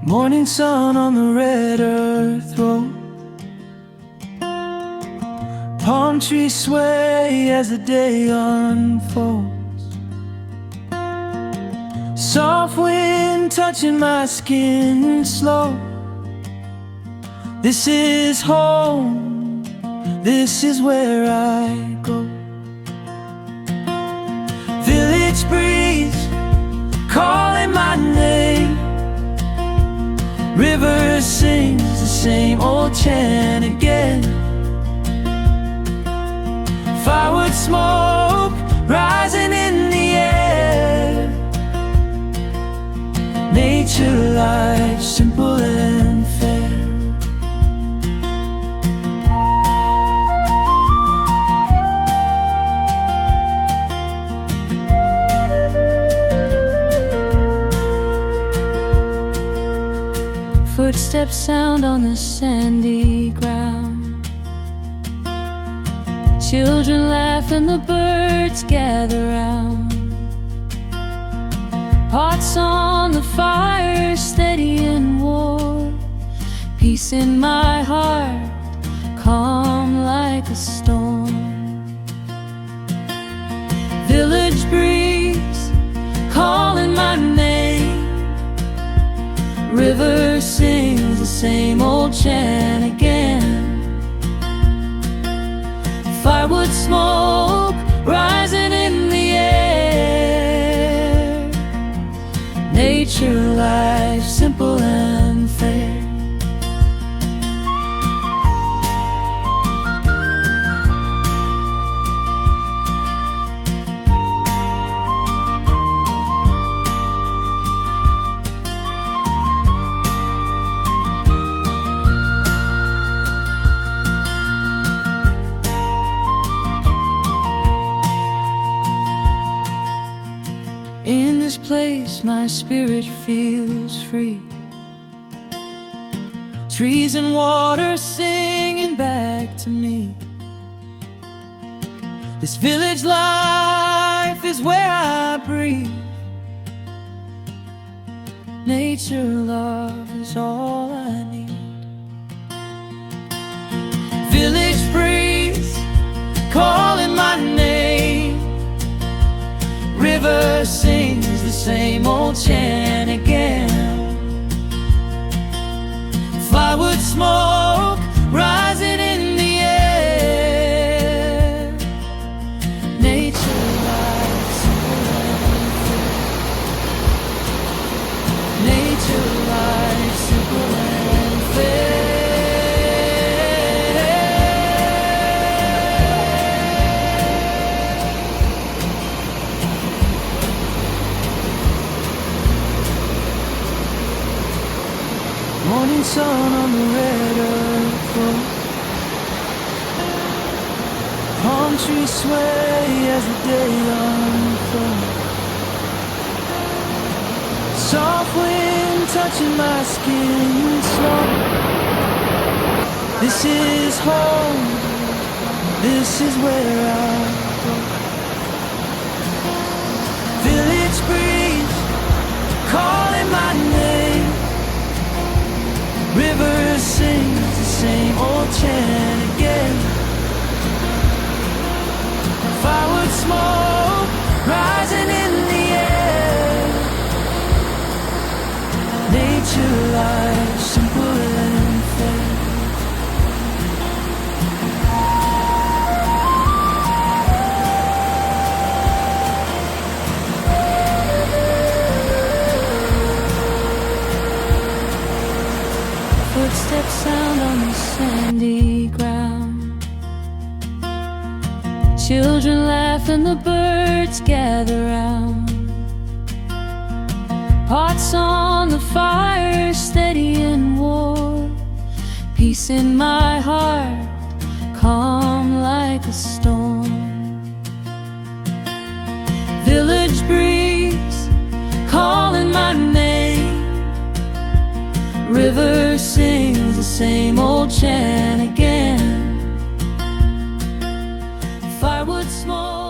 Morning sun on the red earth road. Palm trees sway as the day unfolds. Soft wind touching my skin slow. This is home, this is where I go. Village breeze calling my name. River sings the same old chant again. Firewood smoke rising in the air. Nature life, simple and fair. Footsteps sound on the sandy ground. Children laugh and the birds gather round. Pots on the fire, steady and warm. Peace in my heart, calm like a storm. Village breeze calling my name. River sings the same old chant again. Firewood smoke rising in the air. Nature life, simple and fair. In this place my spirit feels free. Trees and water singing back to me. This village life is where I breathe. Nature love is all I need. Village breeze calling my name. River sings the same old chant again. Firewood smoke rising in the air. Nature life, simple and fair. Nature life, simple and fair. Morning sun on the red earth road. Palm trees sway as the day unfolds. Soft wind touching my skin slow. This is home, this is where I go. Village breeze calling my name. River sings the same old chant again. Firewood smoke rising in the air. Nature life, simple and fair. Footsteps sound on the sandy ground. Children laugh and the birds gather round. Pots on the fire, steady and warm. Peace in my heart, calm like a storm. Village breeze calling my name. River sings the same old chant again. Firewood smoke